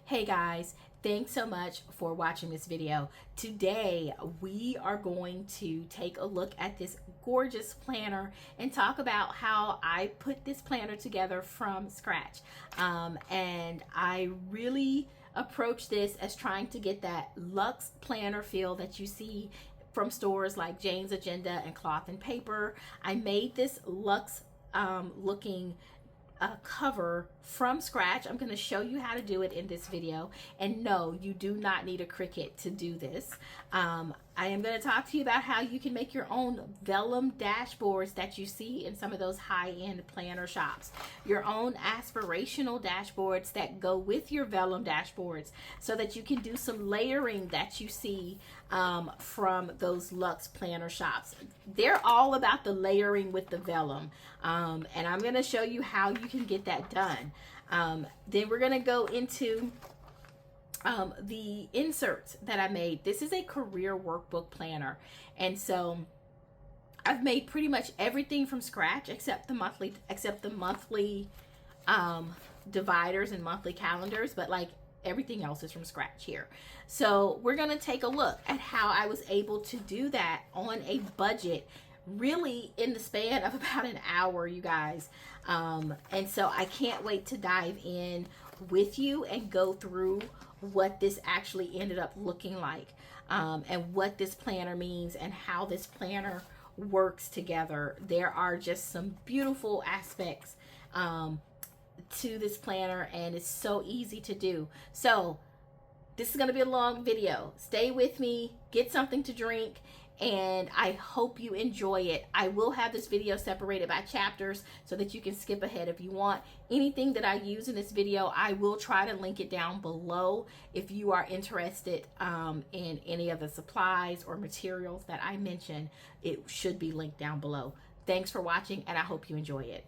Hey guys, thanks so much for watching this video. Today we are going to take a look at this gorgeous planner and talk about how I put this planner together from scratch. And I really approach this as trying to get that luxe planner feel that you see from stores like Jane's Agenda and Cloth and Paper. I made this luxe looking cover from scratch. I'm going to show you how to do it in this video, and no, you do not need a Cricut to do this. I am going to talk to you about how you can make your own vellum dashboards that you see in some of those high-end planner shops, your own aspirational dashboards that go with your vellum dashboards, so that you can do some layering that you see from those luxe planner shops. They're all about the layering with the vellum, and I'm going to show you how you can get that done. Then we're going to go into the inserts that I made. This is a career workbook planner, and so I've made pretty much everything from scratch except the monthly dividers and monthly calendars, but like everything else is from scratch here. So we're going to take a look at how I was able to do that on a budget, really in the span of about an hour, you guys. And so I can't wait to dive in with you and go through what this actually ended up looking like, and what this planner means and how this planner works together. There are just some beautiful aspects to this planner, and it's so easy to do. So this is going to be a long video. Stay with me, get something to drink, and I hope you enjoy it. I will have this video separated by chapters so that you can skip ahead if you want. Anything that I use in this video, I will try to link it down below if you are interested in any of the supplies or materials that I mentioned. It should be linked down below. Thanks for watching, and I hope you enjoy it.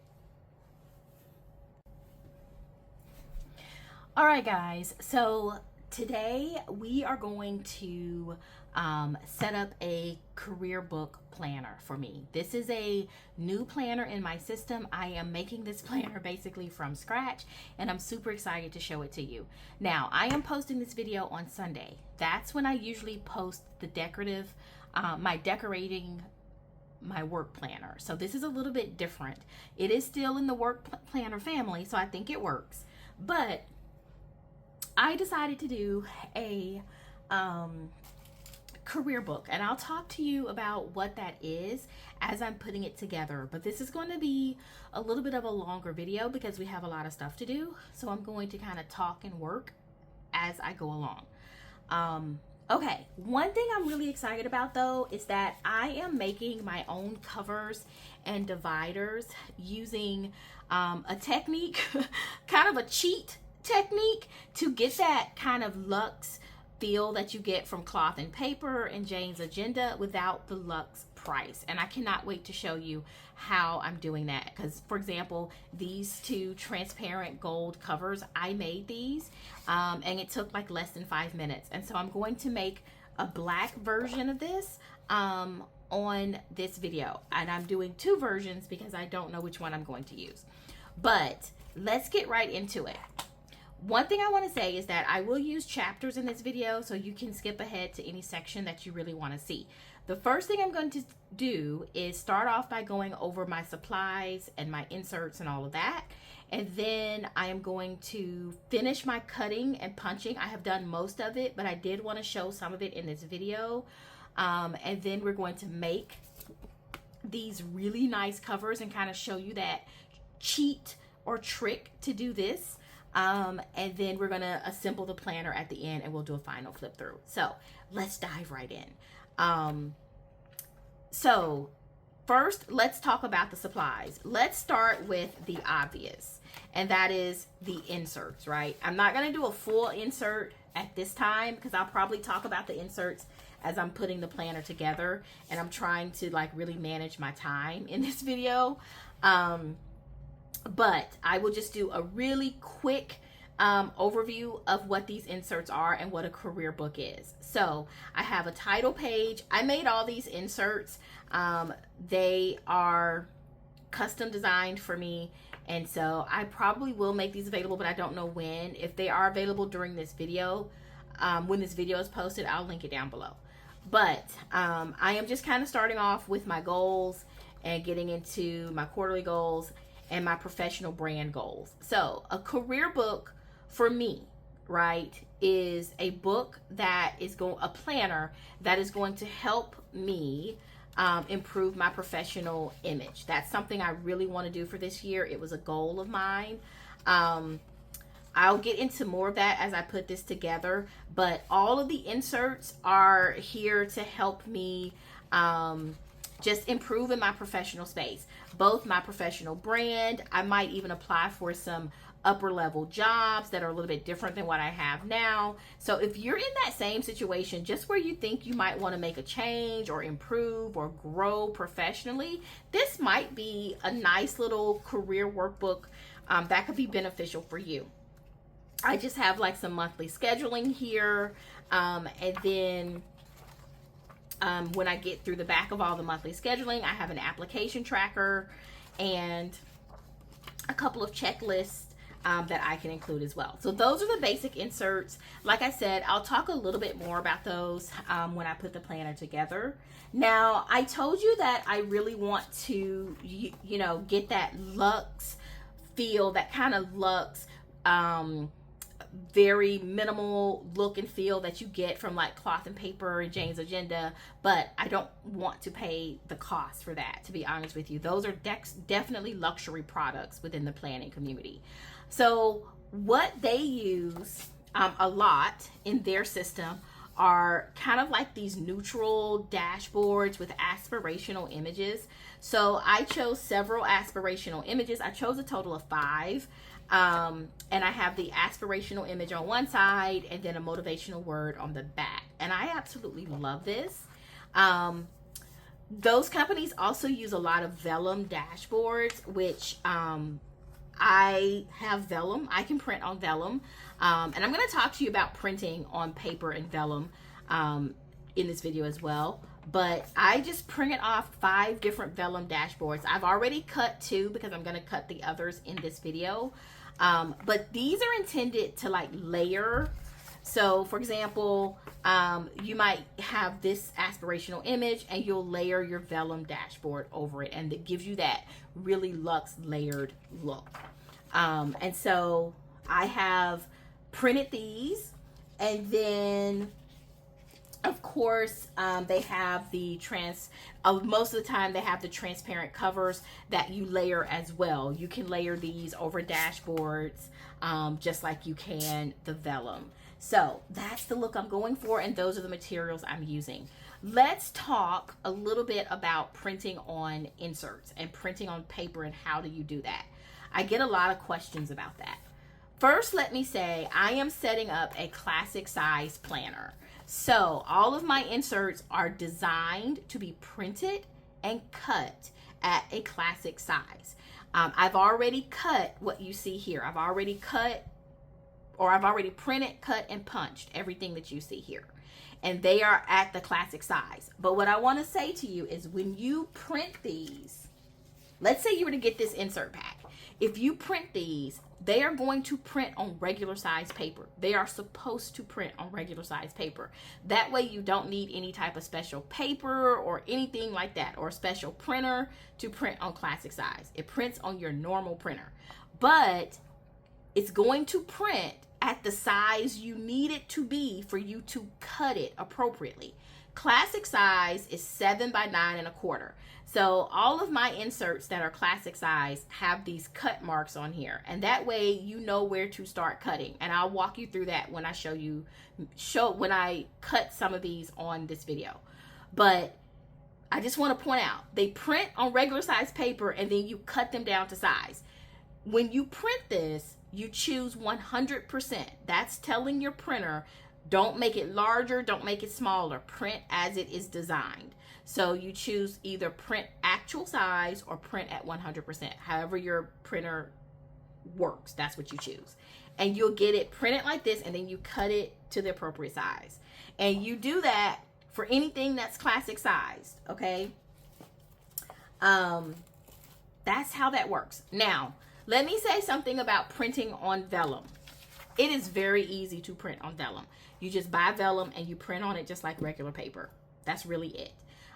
All right, guys, so today we are going to set up a career book planner for me. This is a new planner in my system. I am making this planner basically from scratch, and I'm super excited to show it to you. Now, I am posting this video on Sunday. That's when I usually post the decorative, my decorating my work planner. So this is a little bit different. It is still in the work planner family, so I think it works. But I decided to do a career book, and I'll talk to you about what that is as I'm putting it together. But this is going to be a little bit of a longer video because we have a lot of stuff to do, so I'm going to kind of talk and work as I go along. Okay, one thing I'm really excited about though is that I am making my own covers and dividers using a technique, kind of a cheat technique, to get that kind of luxe feel that you get from Cloth and Paper and Jane's Agenda without the luxe price. And I cannot wait to show you how I'm doing that, because for example, these two transparent gold covers, I made these and it took like less than 5 minutes. And so I'm going to make a black version of this on this video, and I'm doing two versions because I don't know which one I'm going to use. But let's get right into it. One thing I want to say is that I will use chapters in this video, so you can skip ahead to any section that you really want to see. The first thing I'm going to do is start off by going over my supplies and my inserts and all of that. And then I am going to finish my cutting and punching. I have done most of it, but I did want to show some of it in this video. And then we're going to make these really nice covers and kind of show you that cheat or trick to do this. And then we're gonna assemble the planner at the end, and we'll do a final flip through. So let's dive right in. So first, let's talk about the supplies. Let's start with the obvious, and that is the inserts, right? I'm not gonna do a full insert at this time because I'll probably talk about the inserts as I'm putting the planner together, and I'm trying to like really manage my time in this video. But I will just do a really quick overview of what these inserts are and what a career book is. So I have a title page. I made all these inserts. They are custom designed for me, And so I probably will make these available, but I don't know when. If they are available during this video, when this video is posted, I'll link it down below. But I am just kind of starting off with my goals and getting into my quarterly goals and my professional brand goals. So a career book for me, right, is a book that is a planner that is going to help me improve my professional image. That's something I really want to do for this year. It was a goal of mine. I'll get into more of that as I put this together, but all of the inserts are here to help me just improve in my professional space, both my professional brand. I might even apply for some upper level jobs that are a little bit different than what I have now. So if you're in that same situation, just where you think you might want to make a change or improve or grow professionally, this might be a nice little career workbook that could be beneficial for you. I just have like some monthly scheduling here, and then when I get through the back of all the monthly scheduling, I have an application tracker and a couple of checklists that I can include as well. So those are the basic inserts. Like I said, I'll talk a little bit more about those when I put the planner together. Now, I told you that I really want to, you know, get that luxe feel, that kind of luxe, very minimal look and feel that you get from like Cloth and Paper and Jane's Agenda, but I don't want to pay the cost for that, to be honest with you. Those are definitely luxury products within the planning community. So what they use a lot in their system are kind of like these neutral dashboards with aspirational images. So I chose several aspirational images. I chose a total of 5. And I have the aspirational image on one side and then a motivational word on the back. And I absolutely love this. Those companies also use a lot of vellum dashboards, which I have vellum. I can print on vellum. And I'm going to talk to you about printing on paper and vellum in this video as well. But I just printed off 5 different vellum dashboards. I've already cut 2 because I'm going to cut the others in this video. But these are intended to like layer. So for example, you might have this aspirational image and you'll layer your vellum dashboard over it, and it gives you that really luxe layered look. And so I have printed these, and then of course, they have the most of the time they have the transparent covers that you layer as well. You can layer these over dashboards just like you can the vellum. So that's the look I'm going for, and those are the materials I'm using. Let's talk a little bit about printing on inserts and printing on paper and how do you do that. I get a lot of questions about that. First, let me say I am setting up a classic size planner. So all of my inserts are designed to be printed and cut at a classic size. I've already cut what you see here. I've already printed, cut, and punched everything that you see here. And they are at the classic size. But what I want to say to you is when you print these, let's say you were to get this insert pack. If you print these, they are going to print on regular size paper. They are supposed to print on regular size paper. That way you don't need any type of special paper or anything like that, or a special printer to print on classic size. It prints on your normal printer, but it's going to print at the size you need it to be for you to cut it appropriately. Classic size is 7 by 9.25. So all of my inserts that are classic size have these cut marks on here, and that way you know where to start cutting. And I'll walk you through that when I when I cut some of these on this video. But I just want to point out, they print on regular size paper and then you cut them down to size. When you print this, you choose 100%. That's telling your printer, don't make it larger, don't make it smaller. Print as it is designed. So you choose either print actual size or print at 100%. However your printer works, that's what you choose. And you'll get it printed like this, and then you cut it to the appropriate size. And you do that for anything that's classic sized, okay? That's how that works. Now, Let me say something about printing on vellum. It is very easy to print on vellum. You just buy vellum and you print on it just like regular paper. That's really it.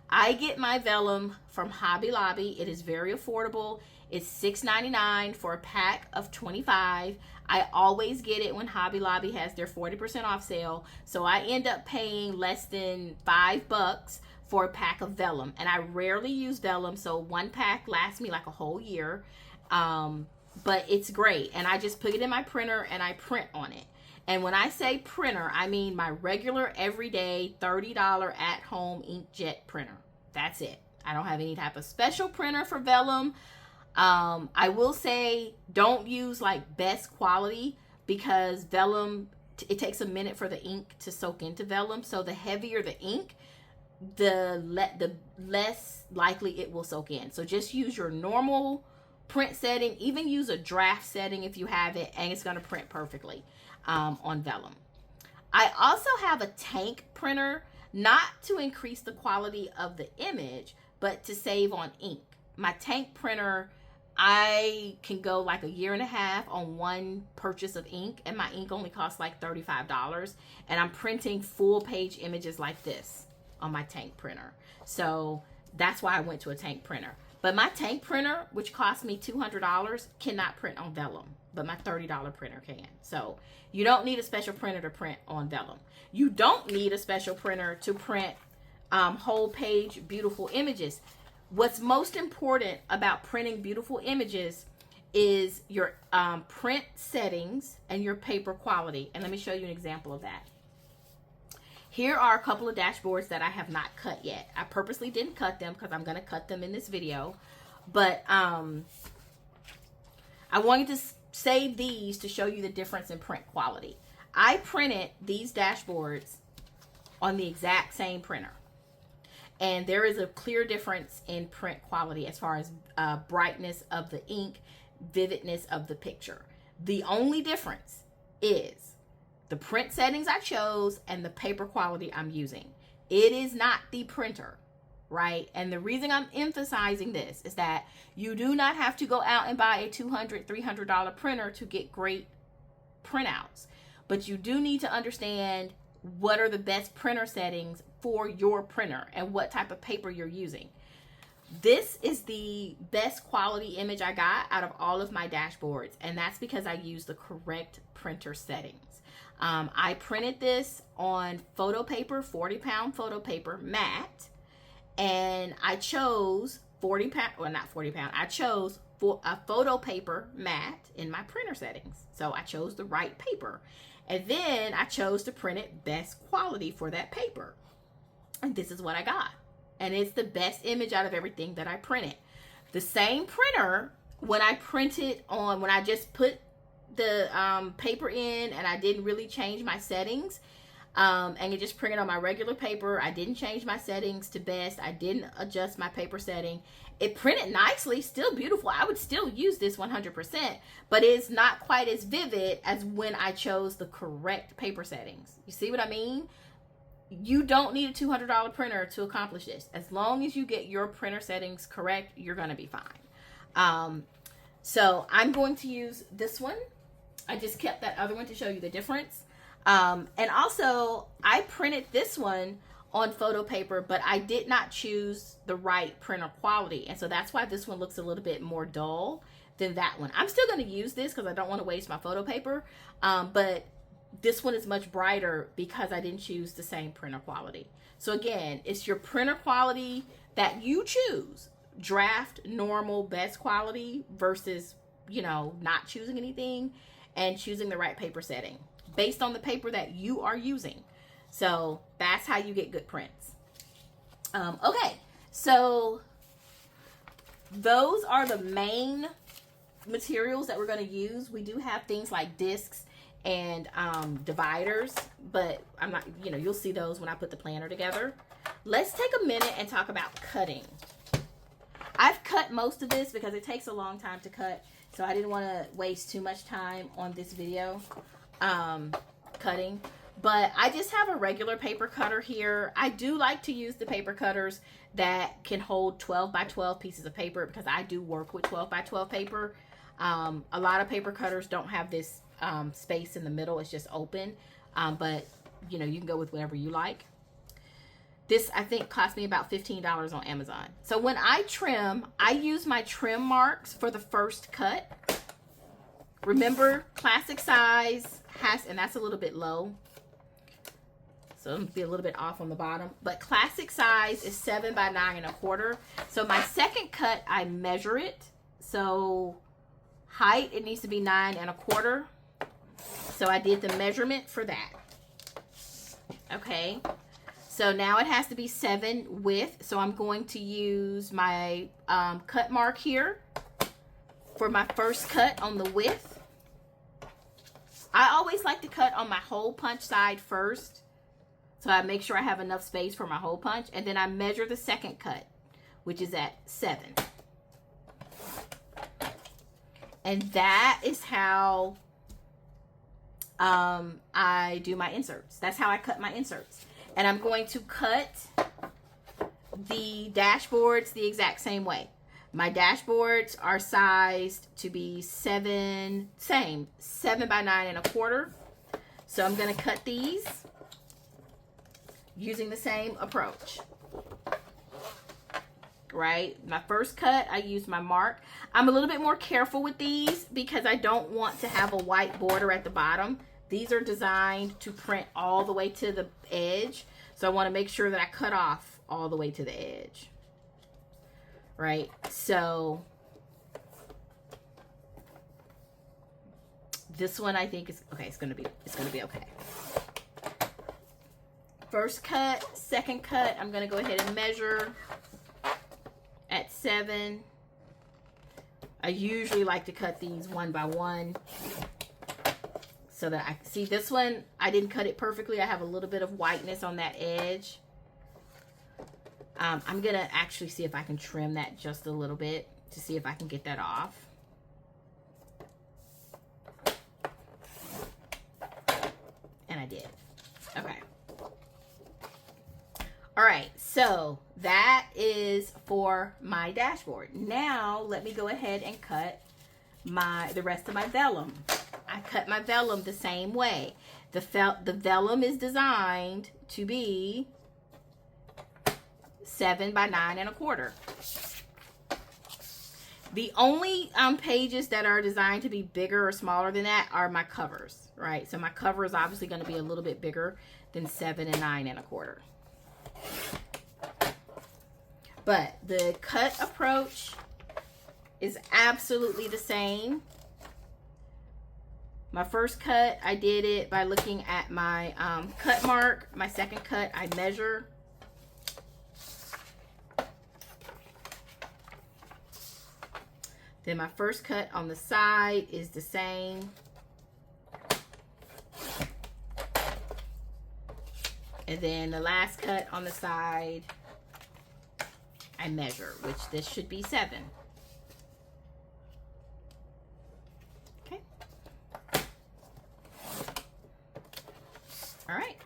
I get my vellum from Hobby Lobby. It is very affordable. It's $6.99 for a pack of 25. I always get it when Hobby Lobby has their 40% off sale. So I end up paying less than $5 for a pack of vellum. And I rarely use vellum, so one pack lasts me like a whole year. But it's great. And I just put it in my printer and I print on it. And when I say printer, I mean my regular everyday $30 at-home inkjet printer. That's it. I don't have any type of special printer for vellum. I will say don't use like best quality, because vellum, it takes a minute for the ink to soak into vellum. So the heavier the ink, the less likely it will soak in. So just use your normal print setting. Even use a draft setting if you have it, and it's going to print perfectly on vellum. I also have a tank printer, not to increase the quality of the image, but to save on ink. My tank printer, I can go like a year and a half on one purchase of ink, and my ink only costs like $35, and I'm printing full page images like this on my tank printer. So that's why I went to a tank printer. But my tank printer, which cost me $200, cannot print on vellum, but my $30 printer can. So you don't need a special printer to print on vellum. You don't need a special printer to print whole page beautiful images. What's most important about printing beautiful images is your print settings and your paper quality. And let me show you an example of that. Here are a couple of dashboards that I have not cut yet. I purposely didn't cut them because I'm going to cut them in this video. But I wanted to save these to show you the difference in print quality. I printed these dashboards on the exact same printer. And there is a clear difference in print quality as far as brightness of the ink, vividness of the picture. The only difference is the print settings I chose and the paper quality I'm using. It is not the printer, right? And the reason I'm emphasizing this is that you do not have to go out and buy a $200, $300 printer to get great printouts. But you do need to understand what are the best printer settings for your printer and what type of paper you're using. This is the best quality image I got out of all of my dashboards, and that's because I used the correct printer settings. I printed this on photo paper, 40-pound photo paper, matte, and I chose 40-pound, well, not 40-pound, I chose a photo paper matte in my printer settings. So I chose the right paper. And then I chose to print it best quality for that paper. And this is what I got. And it's the best image out of everything that I printed. The same printer, when I printed on, when I just put the paper in and I didn't really change my settings, and it just printed on my regular paper. I didn't change my settings to best. I didn't adjust my paper setting. It printed nicely, still beautiful. I would still use this 100%, but it's not quite as vivid as when I chose the correct paper settings. You see what I mean? You don't need a $200 printer to accomplish this. As long as you get your printer settings correct, you're going to be fine. So I'm going to use this one. I just kept that other one to show you the difference. And also, I printed this one on photo paper, but I did not choose the right printer quality. And so that's why this one looks a little bit more dull than that one. I'm still going to use this because I don't want to waste my photo paper. But this one is much brighter because I didn't choose the same printer quality. So again, it's your printer quality that you choose. Draft, normal, best quality versus, you know, not choosing anything, and choosing the right paper setting based on the paper that you are using. So that's how you get good prints. Okay, so those are the main materials that we're going to use. We do have things like discs and dividers, but I'm not, you know, you'll see those when I put the planner together. Let's take a minute and talk about cutting. I've cut most of this because it takes a long time to cut, so I didn't want to waste too much time on this video cutting. But I just have a regular paper cutter here. I do like to use the paper cutters that can hold 12 by 12 pieces of paper, because I do work with 12 by 12 paper. A lot of paper cutters don't have this space in the middle. It's just open. But, you know, you can go with whatever you like. This, I think, cost me about $15 on Amazon. So when I trim, I use my trim marks for the first cut. Remember, classic size has, and that's a little bit low, so it'll be a little bit off on the bottom. But classic size is 7 by 9 1/4. So my second cut, I measure it. So height, it needs to be 9 1/4. So I did the measurement for that. Okay. So now it has to be 7 width. So I'm going to use my cut mark here for my first cut on the width. I always like to cut on my hole punch side first, so I make sure I have enough space for my hole punch, and then I measure the second cut, which is at 7. And that is how I do my inserts. That's how I cut my inserts. And I'm going to cut the dashboards the exact same way. My dashboards are sized to be 7 by 9 1/4. So I'm going to cut these using the same approach. Right? My first cut, I use my mark. I'm a little bit more careful with these because I don't want to have a white border at the bottom. These are designed to print all the way to the edge. So I want to make sure that I cut off all the way to the edge. Right? So this one I think is okay. It's gonna be okay. First cut, second cut, I'm gonna go ahead and measure at 7. I usually like to cut these 1 by 1 so that I see this one. I didn't cut it perfectly. I have a little bit of whiteness on that edge. I'm gonna actually see if I can trim that just a little bit to see if I can get that off. And I did. Okay. All right, so that is for my dashboard. Now let me go ahead and cut the rest of my vellum. I cut my vellum the same way. The vellum is designed to be 7 by 9 1/4. The only pages that are designed to be bigger or smaller than that are my covers, right? So my cover is obviously going to be a little bit bigger than 7 and 9 1/4. But the cut approach is absolutely the same. My first cut, I did it by looking at my cut mark. My second cut, I measure. Then my first cut on the side is the same. And then the last cut on the side, I measure, which this should be 7. Okay. All right.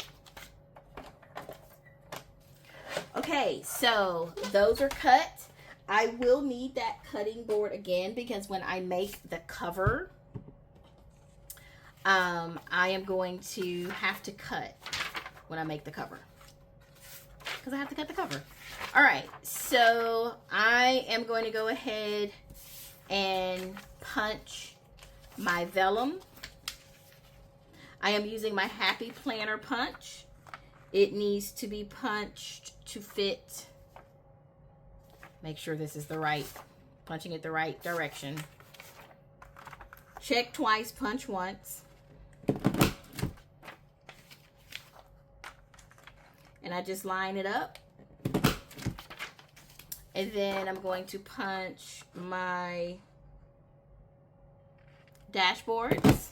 Okay, so those are cut. I will need that cutting board again because when I make the cover, I am going to have to cut when I make the cover because I have to cut the cover. All right, so I am going to go ahead and punch my vellum. I am using my Happy Planner punch. It needs to be punched to fit. Make sure this is the right, punching it the right direction. Check twice, punch once. And I just line it up. And then I'm going to punch my dashboards.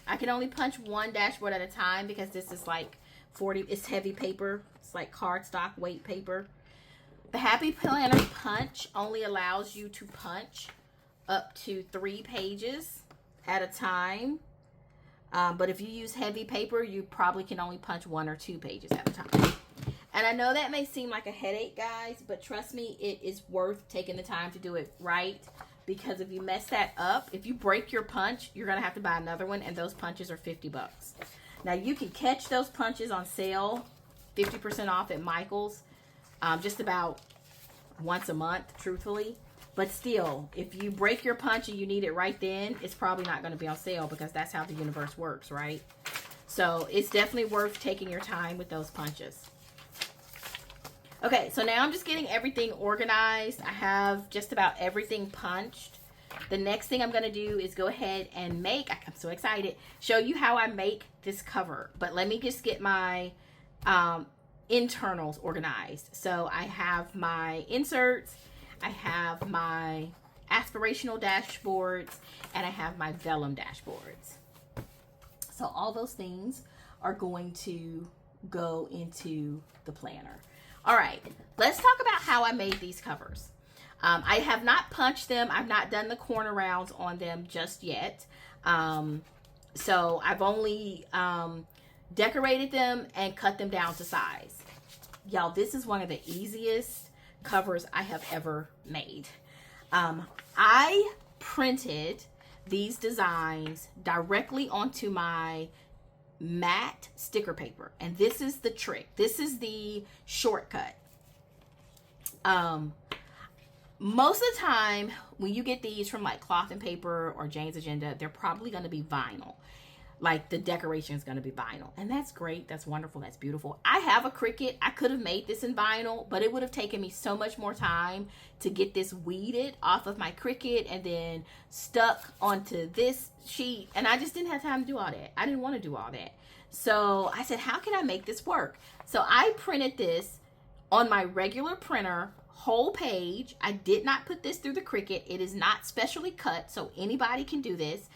I can only punch one dashboard at a time because this is like 40, it's heavy paper. It's like cardstock weight paper. The Happy Planner punch only allows you to punch up to 3 pages at a time. But if you use heavy paper, you probably can only punch 1 or 2 pages at a time. And I know that may seem like a headache, guys, but trust me, it is worth taking the time to do it right. Because if you mess that up, if you break your punch, you're going to have to buy another one, and those punches are 50 bucks. Now, you can catch those punches on sale, 50% off at Michael's, just about once a month, truthfully. But still, if you break your punch and you need it right then, it's probably not going to be on sale because that's how the universe works, right? So it's definitely worth taking your time with those punches. Okay, so now I'm just getting everything organized. I have just about everything punched. The next thing I'm going to do is go ahead and make, I'm so excited, show you how I make this cover. But let me just get my internals organized. So I have my inserts, I have my aspirational dashboards, and I have my vellum dashboards. So all those things are going to go into the planner. All right, let's talk about how I made these covers. I have not punched them. I've not done the corner rounds on them just yet. So I've only decorated them and cut them down to size. Y'all, this is one of the easiest covers I have ever made. I printed these designs directly onto my matte sticker paper, and this is the trick. This is the shortcut. Most of the time when you get these from like Cloth and Paper or Jane's Agenda, they're probably going to be vinyl. Like the decoration is going to be vinyl, and that's great. That's wonderful. That's beautiful. I have a Cricut. I could have made this in vinyl, but it would have taken me so much more time to get this weeded off of my Cricut and then stuck onto this sheet, and I just didn't have time to do all that. I didn't want to do all that. So I said, how can I make this work? So I printed this on my regular printer, whole page. I did not put this through the Cricut. It is not specially cut, so anybody can do this.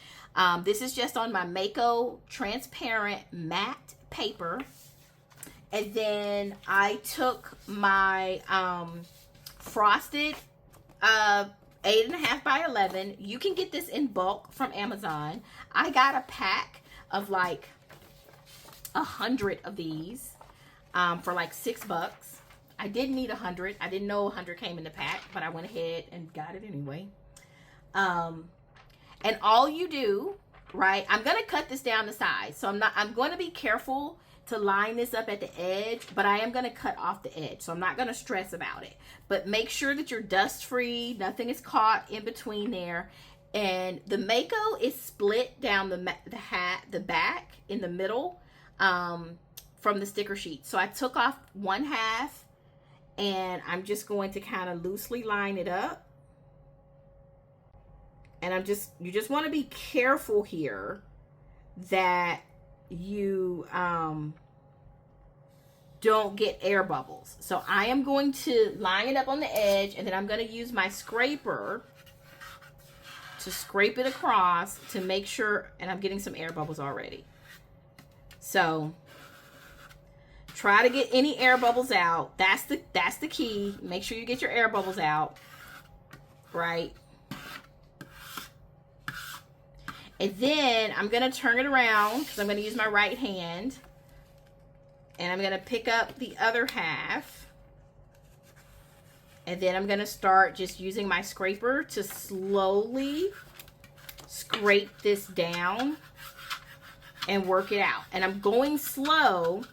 This is just on my Maco transparent matte paper. And then I took my frosted 8.5 by 11. You can get this in bulk from Amazon. I got a pack of like 100 of these for like $6. I didn't need 100. I didn't know 100 came in the pack, but I went ahead and got it anyway. And all you do, right, I'm going to cut this down to size. So I'm going to be careful to line this up at the edge, but I am going to cut off the edge. So I'm not going to stress about it. But make sure that you're dust free. Nothing is caught in between there. And the Maco is split down the back in the middle from the sticker sheet. So I took off 1/2 and I'm just going to kind of loosely line it up. And you just want to be careful here that you don't get air bubbles. So I am going to line it up on the edge, and then I'm going to use my scraper to scrape it across to make sure, and I'm getting some air bubbles already. So try to get any air bubbles out. That's the key. Make sure you get your air bubbles out, right? And then I'm going to turn it around because I'm going to use my right hand. And I'm going to pick up the other half. And then I'm going to start just using my scraper to slowly scrape this down and work it out. And I'm going slow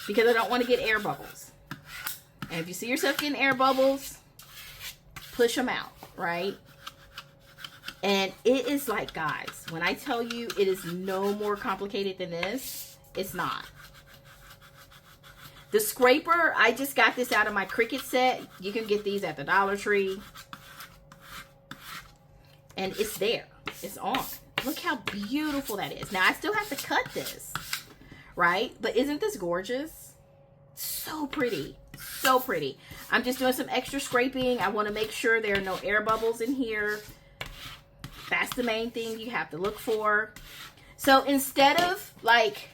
because I don't want to get air bubbles. And if you see yourself getting air bubbles, push them out, right? And it is like, guys, when I tell you it is no more complicated than this, it's not. The scraper, I just got this out of my Cricut set. You can get these at the Dollar Tree. And it's there. It's on. Look how beautiful that is. Now, I still have to cut this, right? But isn't this gorgeous? So pretty. So pretty. I'm just doing some extra scraping. I want to make sure there are no air bubbles in here. That's the main thing you have to look for. So instead of like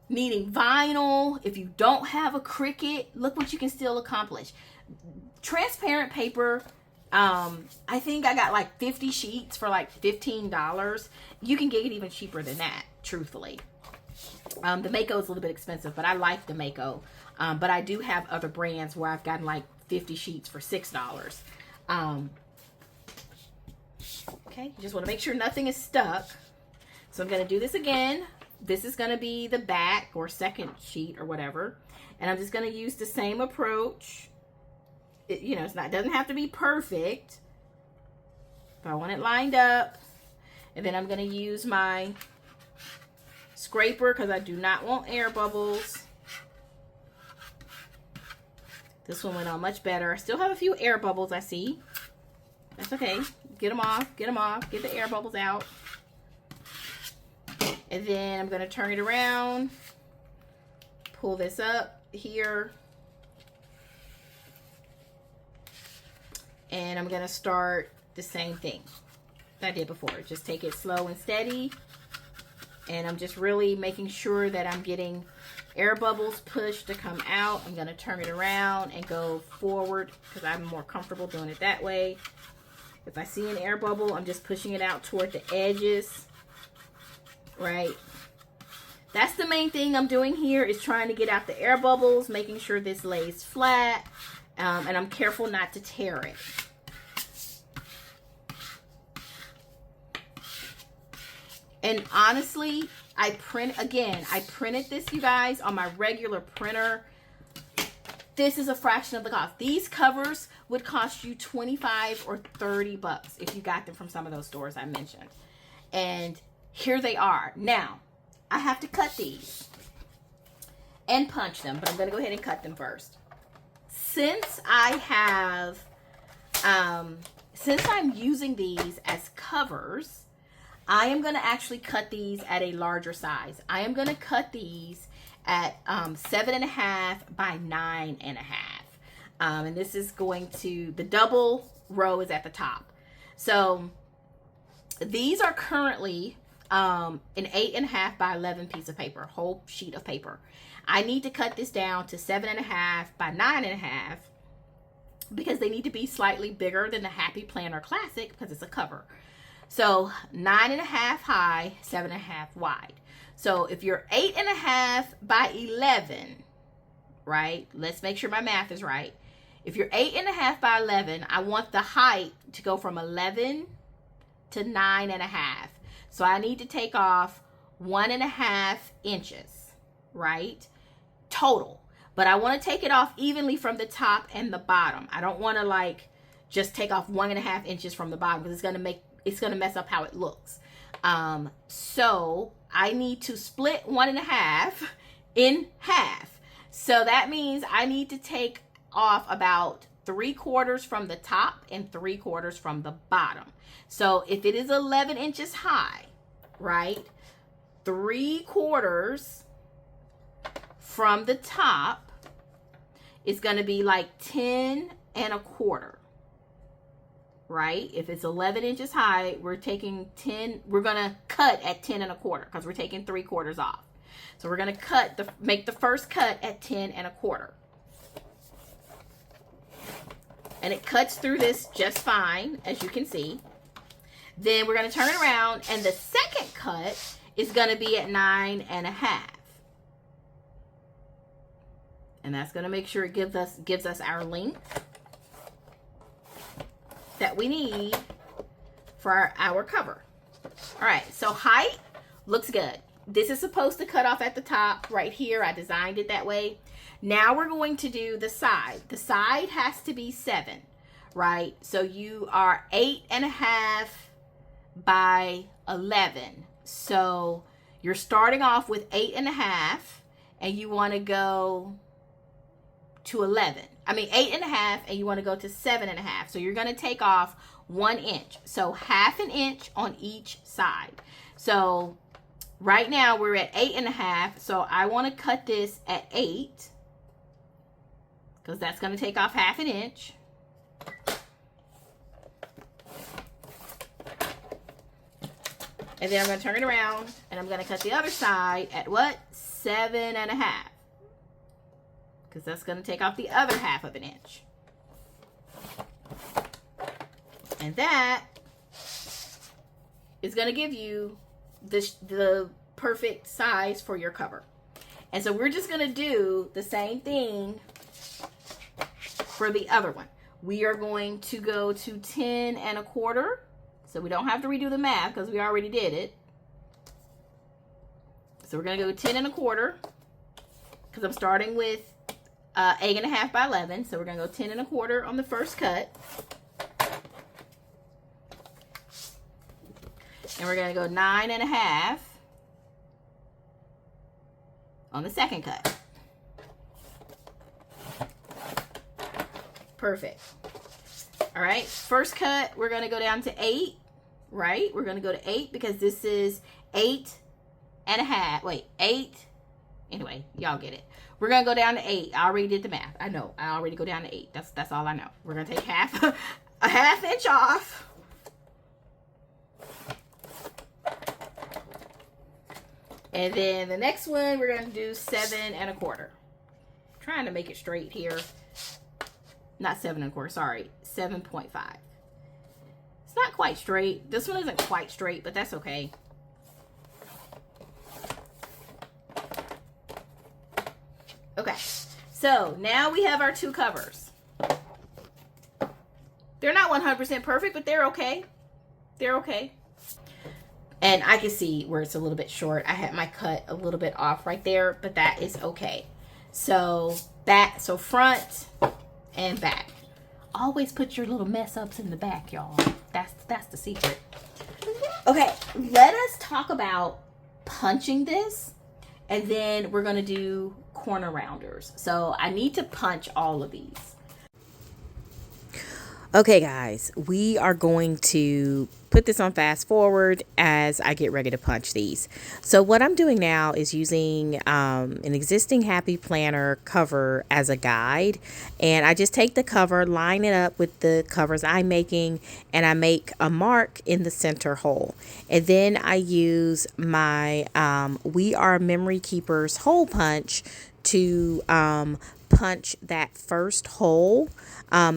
needing vinyl, if you don't have a Cricut, look what you can still accomplish. Transparent paper I think I got like 50 sheets for like $15. You can get it even cheaper than that, truthfully. The Maco is a little bit expensive, but I like the Maco. But I do have other brands where I've gotten like 50 sheets for $6. Okay, you just want to make sure nothing is stuck. So I'm going to do this again. This is going to be the back or second sheet or whatever. And I'm just going to use the same approach. You know, it doesn't have to be perfect. But I want it lined up. And then I'm going to use my scraper because I do not want air bubbles. This one went on much better. I still have a few air bubbles, I see. That's okay. Get them off. Get them off. Get the air bubbles out. And then I'm going to turn it around. Pull this up here. And I'm going to start the same thing that I did before. Just take it slow and steady. And I'm just really making sure that I'm getting air bubbles pushed to come out. I'm going to turn it around and go forward because I'm more comfortable doing it that way. If I see an air bubble, I'm just pushing it out toward the edges. Right? That's the main thing I'm doing here, is trying to get out the air bubbles, making sure this lays flat, and I'm careful not to tear it. And honestly, I printed this, you guys, on my regular printer. This is a fraction of the cost. These covers would cost you $25 or $30 if you got them from some of those stores I mentioned. And here they are. Now, I have to cut these and punch them, but I'm going to go ahead and cut them first. Since I'm using these as covers, I am going to actually cut these at a larger size. I am going to cut these at 7.5 by 9.5. And this is going to, the double row is at the top. So these are currently an 8.5 by 11 piece of paper, whole sheet of paper. I need to cut this down to 7.5 by 9.5 because they need to be slightly bigger than the Happy Planner Classic because it's a cover. So 9.5 high, 7.5 wide. So if you're 8.5 by 11, right? Let's make sure my math is right. If you're 8.5 by 11, I want the height to go from 11 to 9.5. So I need to take off 1.5 inches, right? Total. But I want to take it off evenly from the top and the bottom. I don't want to like just take off 1.5 inches from the bottom because it's going to mess up how it looks. So I need to split 1.5 in half. So that means I need to take off about 3/4 from the top and 3/4 from the bottom. So if it is 11 inches high, right, 3/4 from the top is going to be like 10 1/4. Right? If it's 11 inches high, we're going to cut at 10 1/4 because we're taking 3/4 off. So we're going to make the first cut at 10 1/4. And it cuts through this just fine, as you can see. Then we're going to turn it around, and the second cut is going to be at 9.5. And that's going to make sure it gives us our length that we need for our cover. All right, so height looks good. This is supposed to cut off at the top right here. I designed it that way. Now we're going to do the side. The side has to be 7, right? So you are 8.5 by 11. So you're starting off with 8.5 and you want to go to 11. I mean 8.5 and you want to go to 7.5. So you're going to take off 1 inch. So 1/2 inch on each side. So right now we're at 8.5. So I want to cut this at 8 because that's going to take off 1/2 inch. And then I'm going to turn it around and I'm going to cut the other side at what? 7.5. Because that's going to take off the other 1/2 inch. And that is going to give you the perfect size for your cover. And so we're just going to do the same thing for the other one. We are going to go to 10 1/4. So we don't have to redo the math because we already did it. So we're going to go 10 1/4 because I'm starting with 8.5 by 11. So we're going to go 10 1/4 on the first cut. And we're going to go 9.5 on the second cut. Perfect. All right, first cut, we're going to go down to 8, right? We're going to go to 8 because this is 8.5. Wait, 8. Anyway, y'all get it. We're going to go down to 8. I already did the math. I know. I already go down to 8. That's all I know. We're going to take a half inch off. And then the next one, we're going to do 7 1/4. Trying to make it straight here. Not 7 1/4, sorry. 7.5. It's not quite straight. This one isn't quite straight, but that's okay. Okay, so now we have our two covers. They're not 100% perfect, but they're okay. They're okay. And I can see where it's a little bit short. I had my cut a little bit off right there, but that is okay. So front and back. Always put your little mess ups in the back, y'all. That's the secret. Okay, let us talk about punching this, and then we're gonna do corner rounders. So I need to punch all of these. Okay guys, we are going to put this on fast forward as I get ready to punch these. So what I'm doing now is using an existing Happy Planner cover as a guide, and I just take the cover, line it up with the covers I'm making, and I make a mark in the center hole. And then I use my We Are Memory Keepers hole punch to punch that first hole,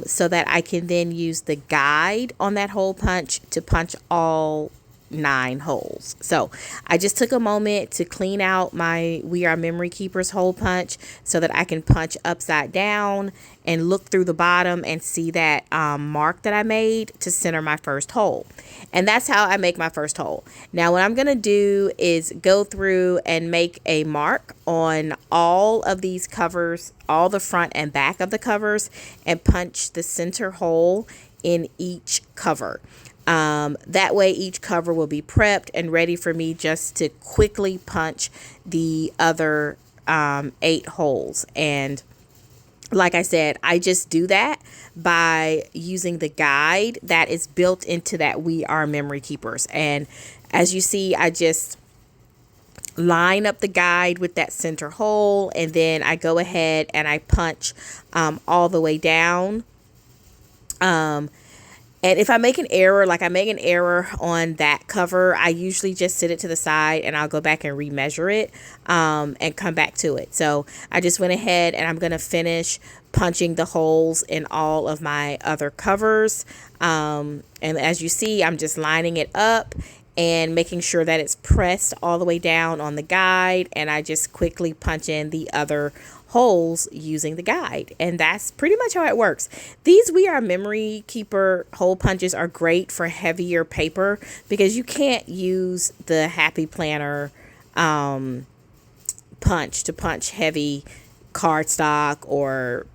so that I can then use the guide on that hole punch to punch all 9 holes. So I just took a moment to clean out my We Are Memory Keepers hole punch so that I can punch upside down and look through the bottom and see that mark that I made to center my first hole. And that's how I make my first hole. Now what I'm going to do is go through and make a mark on all of these covers, all the front and back of the covers, and punch the center hole in each cover. That way each cover will be prepped and ready for me just to quickly punch the other 8 holes. And like I said, I just do that by using the guide that is built into that We Are Memory Keepers. And as you see, I just line up the guide with that center hole, and then I go ahead and I punch all the way down. And if I make an error, like I make an error on that cover, I usually just sit it to the side and I'll go back and remeasure it and come back to it. So I just went ahead and I'm going to finish punching the holes in all of my other covers. And as you see, I'm just lining it up and making sure that it's pressed all the way down on the guide. And I just quickly punch in the other holes using the guide, and that's pretty much how it works. These We Are Memory Keeper hole punches are great for heavier paper because you can't use the Happy Planner punch to punch heavy cardstock or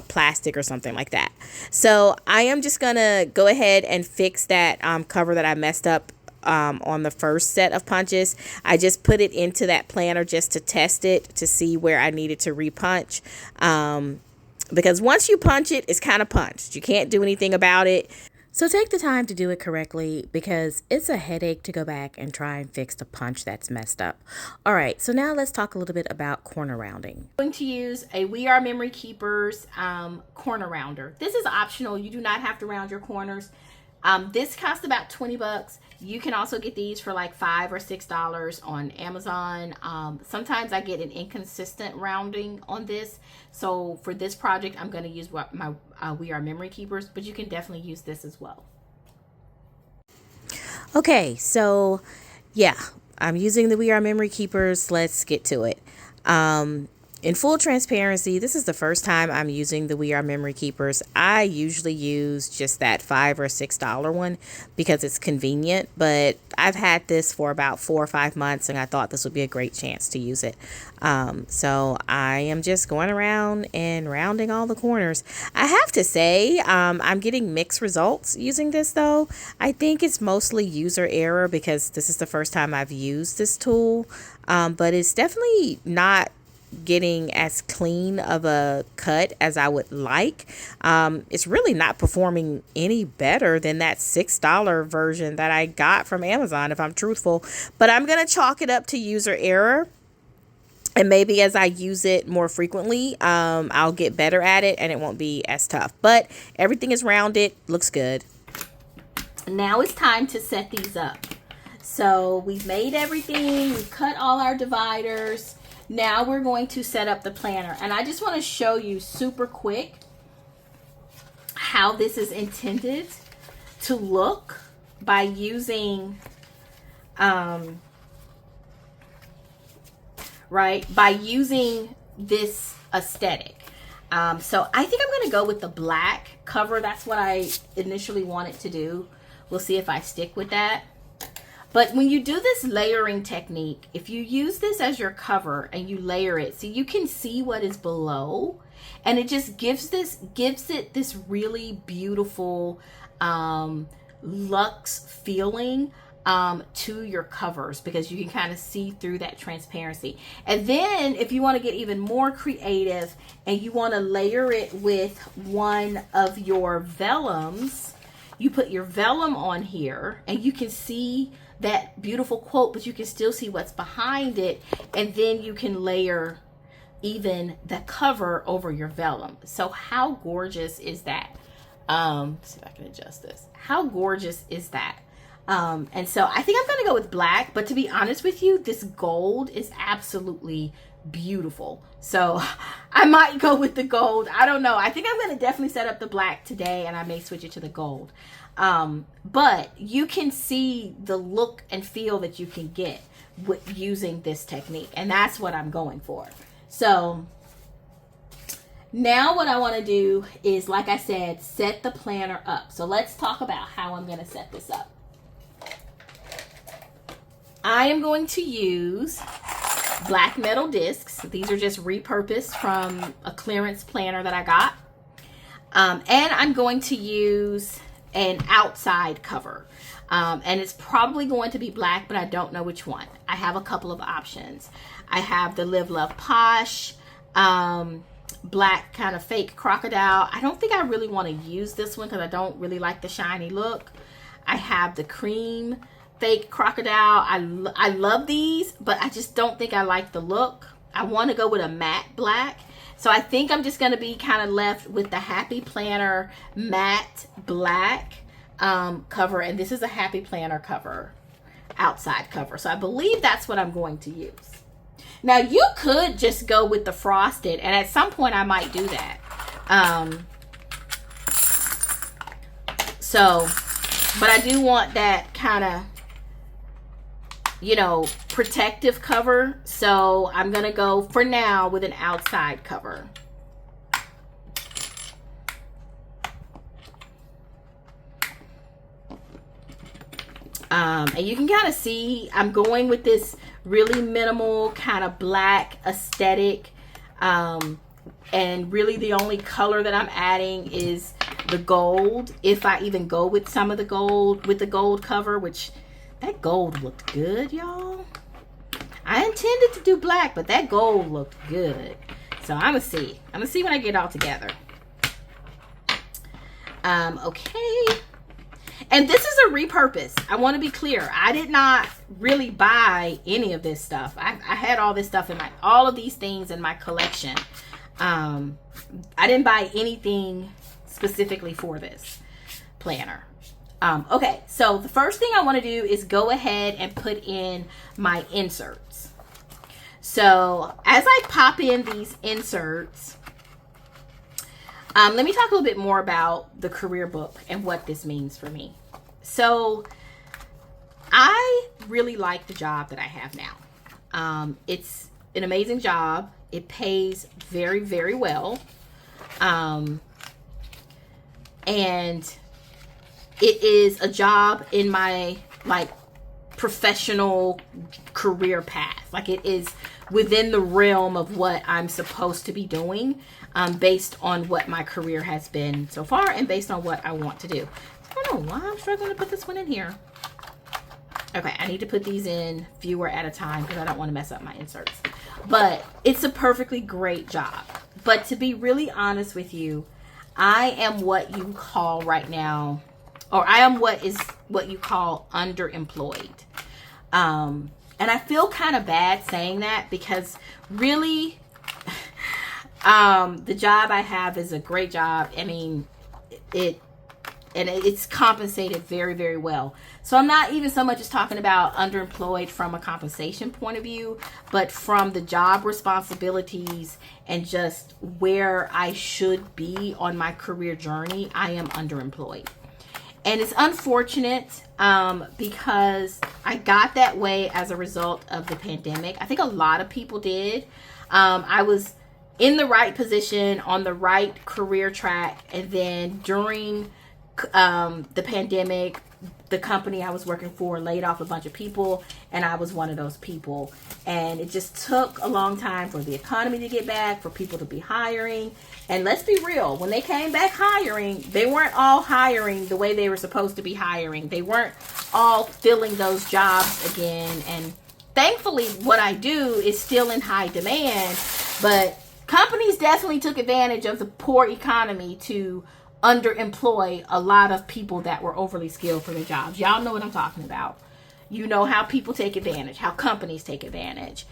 plastic or something like that. So I am just gonna go ahead and fix that cover that I messed up on the first set of punches. I just put it into that planner just to test it to see where I needed to repunch, because once you punch it, it's kind of punched. You can't do anything about it. So take the time to do it correctly because it's a headache to go back and try and fix the punch that's messed up. All right, so now let's talk a little bit about corner rounding. I'm going to use a We Are Memory Keepers corner rounder. This is optional. You do not have to round your corners. This costs about 20 bucks. You can also get these for like $5 or $6 on Amazon. Sometimes I get an inconsistent rounding on this. So for this project, I'm going to use my We Are Memory Keepers, but you can definitely use this as well. Okay, so yeah, I'm using the We Are Memory Keepers. Let's get to it. In full transparency, this is the first time I'm using the We Are Memory Keepers. I usually use just that $5 or $6 one because it's convenient, but I've had this for about 4 or 5 months and I thought this would be a great chance to use it. So I am just going around and rounding all the corners. I have to say, I'm getting mixed results using this though. I think it's mostly user error because this is the first time I've used this tool, but it's definitely not getting as clean of a cut as I would like. It's really not performing any better than that $6 version that I got from Amazon, if I'm truthful. But I'm going to chalk it up to user error. And maybe as I use it more frequently, I'll get better at it and it won't be as tough. But everything is rounded, looks good. Now it's time to set these up. So we've made everything, we've cut all our dividers. Now we're going to set up the planner. And I just want to show you super quick how this is intended to look by using, by using this aesthetic. So I think I'm going to go with the black cover. That's what I initially wanted to do. We'll see if I stick with that. But when you do this layering technique, if you use this as your cover and you layer it, so you can see what is below, and it just gives it this really beautiful luxe feeling to your covers, because you can kind of see through that transparency. And then if you want to get even more creative and you want to layer it with one of your vellums, you put your vellum on here and you can see that beautiful quote, but you can still see what's behind it, and then you can layer even the cover over your vellum. So how gorgeous is that? Let's see if I can adjust this. How gorgeous is that? And so I think I'm gonna go with black, but to be honest with you, this gold is absolutely beautiful. So I might go with the gold. I don't know. I think I'm gonna definitely set up the black today, and I may switch it to the gold. But you can see the look and feel that you can get with using this technique, and that's what I'm going for. So now what I want to do is, like I said, set the planner up. So let's talk about how I'm going to set this up. I am going to use black metal discs. These are just repurposed from a clearance planner that I got. And I'm going to use an outside cover. And it's probably going to be black, but I don't know which one. I have a couple of options. I have the Live Love Posh black kind of fake crocodile. I don't think I really want to use this one because I don't really like the shiny look. I have the cream fake crocodile. I love these, but I just don't think I like the look. I want to go with a matte black. So I think I'm just going to be kind of left with the Happy Planner matte black cover. And this is a Happy Planner cover, outside cover. So I believe that's what I'm going to use. Now you could just go with the frosted, and at some point I might do that. But I do want that kind of, you know, protective cover. So I'm going to go for now with an outside cover. And you can kind of see I'm going with this really minimal kind of black aesthetic. And really the only color that I'm adding is the gold. If I even go with some of the gold, with the gold cover, which that gold looked good, y'all. I intended to do black, but that gold looked good. So I'm gonna see. I'm gonna see when I get it all together. Okay. And this is a repurpose. I want to be clear. I did not really buy any of this stuff. I had all this stuff in all of these things in my collection. I didn't buy anything specifically for this planner. Okay, so the first thing I want to do is go ahead and put in my inserts. So as I pop in these inserts, let me talk a little bit more about the career book and what this means for me. So I really like the job that I have now. It's an amazing job. It pays very, very well. And it is a job in my like professional career path. Like, it is within the realm of what I'm supposed to be doing, based on what my career has been so far and based on what I want to do. I don't know why I'm struggling to put this one in here. Okay, I need to put these in fewer at a time because I don't want to mess up my inserts. But it's a perfectly great job. But to be really honest with you, I am what you call right now, or I am what you call underemployed. And I feel kind of bad saying that because really, the job I have is a great job. I mean, it's compensated very, very well. So I'm not even so much as talking about underemployed from a compensation point of view, but from the job responsibilities and just where I should be on my career journey, I am underemployed. And it's unfortunate because I got that way as a result of the pandemic. I think a lot of people did. I was in the right position, on the right career track, and then during the pandemic, the company I was working for laid off a bunch of people, and I was one of those people. And it just took a long time for the economy to get back, for people to be hiring. And let's be real, when they came back hiring, they weren't all hiring the way they were supposed to be hiring. They weren't all filling those jobs again. And thankfully, what I do is still in high demand, but companies definitely took advantage of the poor economy to underemploy a lot of people that were overly skilled for their jobs. Y'all know what I'm talking about. You know how people take advantage, how companies take advantage.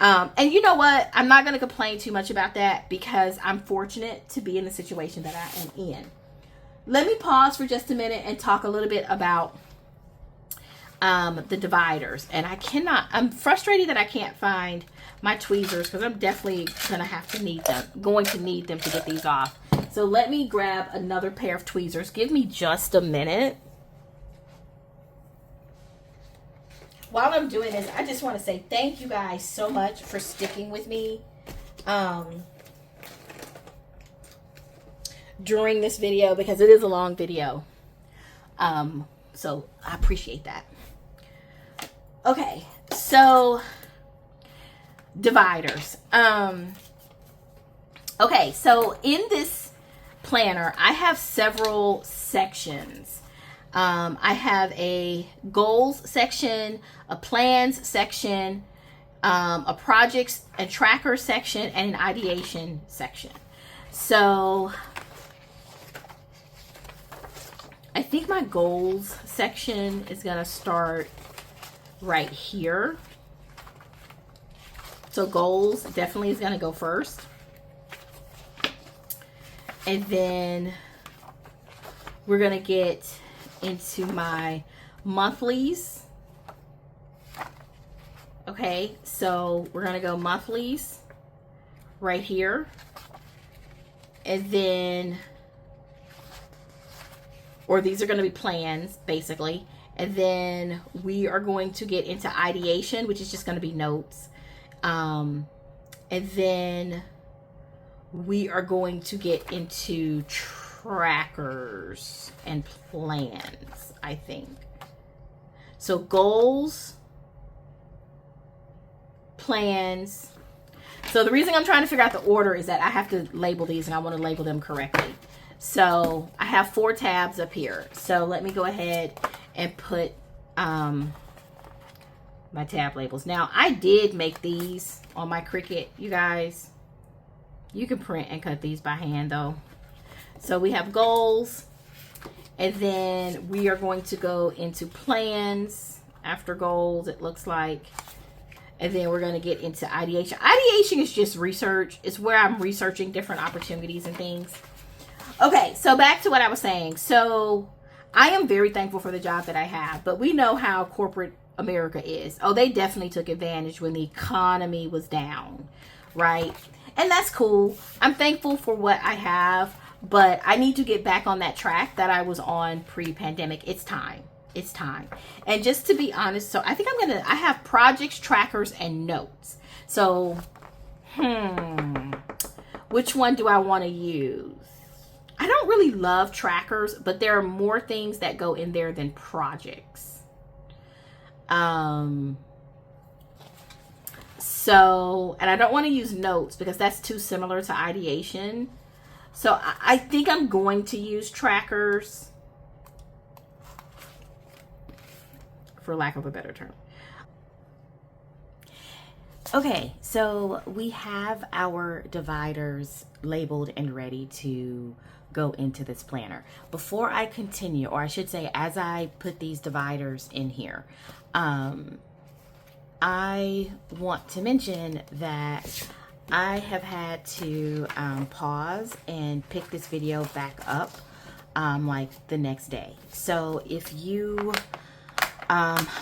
And you know what? I'm not going to complain too much about that because I'm fortunate to be in the situation that I am in. Let me pause for just a minute and talk a little bit about the dividers. And I'm frustrated that I can't find my tweezers because I'm definitely going to need them to get these off. So let me grab another pair of tweezers. Give me just a minute. While I'm doing this, I just want to say thank you guys so much for sticking with me during this video because it is a long video. So I appreciate that. Okay, so dividers. Okay, so in this planner, I have several sections. I have a goals section, a plans section, a projects and tracker section, and an ideation section. So I think my goals section is going to start right here. So goals definitely is going to go first. And then we're going to get into my monthlies. Okay, so we're going to go monthlies right here. And then, or these are going to be plans, basically. And then we are going to get into ideation, which is just going to be notes. And then we are going to get into trackers and plans, I think. So goals, plans. So the reason I'm trying to figure out the order is that I have to label these and I want to label them correctly. So I have 4 tabs up here. So let me go ahead and put my tab labels. Now I did make these on my Cricut, you guys. You can print and cut these by hand though. So we have goals, and then we are going to go into plans after goals, it looks like. And then we're going to get into ideation. Ideation is just research. It's where I'm researching different opportunities and things. Okay, so back to what I was saying. So I am very thankful for the job that I have, but we know how corporate America is. Oh, they definitely took advantage when the economy was down, right? And that's cool. I'm thankful for what I have, but I need to get back on that track that I was on pre-pandemic. It's time. it's time. And just to be honest, so I think I have projects, trackers, and notes. So, which one do I want to use? I don't really love trackers, but there are more things that go in there than projects. So, and I don't want to use notes because that's too similar to ideation. So I think I'm going to use trackers, for lack of a better term. Okay, so we have our dividers labeled and ready to go into this planner. Before I continue, or I should say as I put these dividers in here, I want to mention that I have had to pause and pick this video back up like the next day. So if you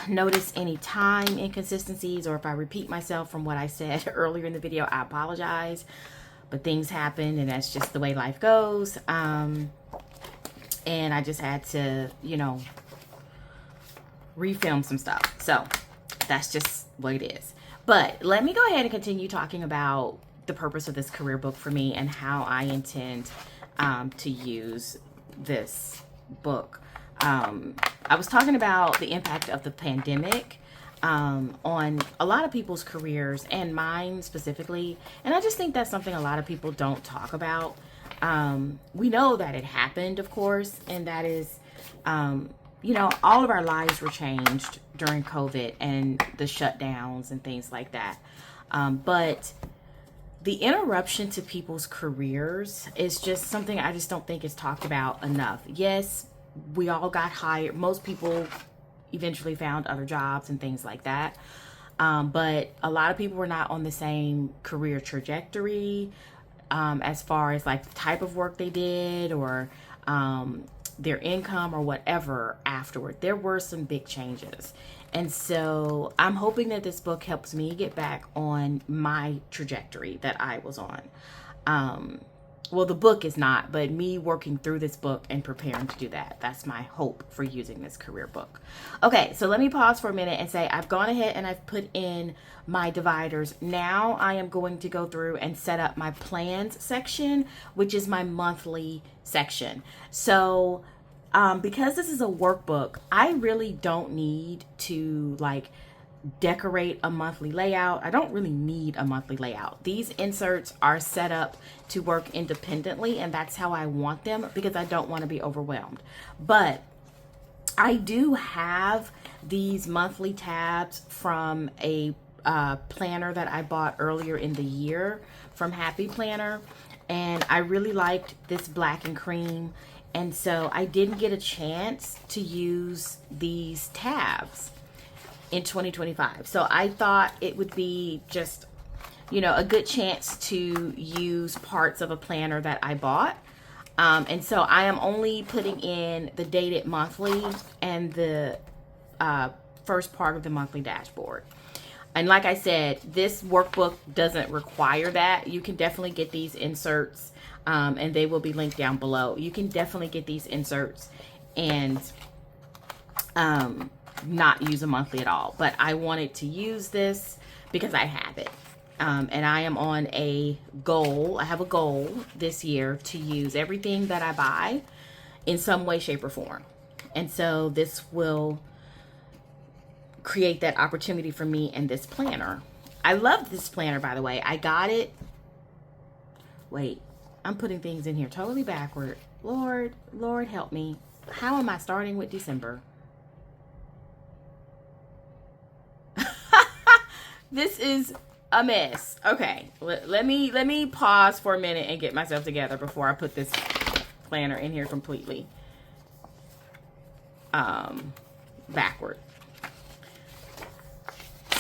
notice any time inconsistencies, or if I repeat myself from what I said earlier in the video, I apologize, but things happen and that's just the way life goes. And I just had to, you know, refilm some stuff. So that's just what it is. But let me go ahead and continue talking about the purpose of this career book for me and how I intend to use this book. I was talking about the impact of the pandemic on a lot of people's careers, and mine specifically. And I just think that's something a lot of people don't talk about. We know that it happened, of course, and that is, you know, all of our lives were changed during COVID and the shutdowns and things like that. But the interruption to people's careers is just something I just don't think is talked about enough. Yes, we all got hired. Most people eventually found other jobs and things like that. But a lot of people were not on the same career trajectory as far as like the type of work they did, or their income or whatever afterward. There were some big changes. And so I'm hoping that this book helps me get back on my trajectory that I was on. Well, the book is not, but me working through this book and preparing to do that. That's my hope for using this career book. Okay, so let me pause for a minute and say I've gone ahead and I've put in my dividers. Now I am going to go through and set up my plans section, which is my monthly section. So because this is a workbook, I really don't need to like decorate a monthly layout. I don't really need a monthly layout. These inserts are set up to work independently, and that's how I want them because I don't want to be overwhelmed. But I do have these monthly tabs from a planner that I bought earlier in the year from Happy Planner, and I really liked this black and cream, and so I didn't get a chance to use these tabs in 2025. So I thought it would be just, you know, a good chance to use parts of a planner that I bought. And so I am only putting in the dated monthly and the first part of the monthly dashboard. And like I said, this workbook doesn't require that. You can definitely get these inserts, and they will be linked down below. You can definitely get these inserts and not use a monthly at all, but I wanted to use this because I have it, and I am on a goal. I have a goal this year to use everything that I buy in some way, shape, or form, and so this will create that opportunity for me in this planner. I love this planner, by the way. I got it. Wait, I'm putting things in here totally backward. Lord help me. How am I starting with December? This is a mess. Okay, let me pause for a minute and get myself together before I put this planner in here completely backward.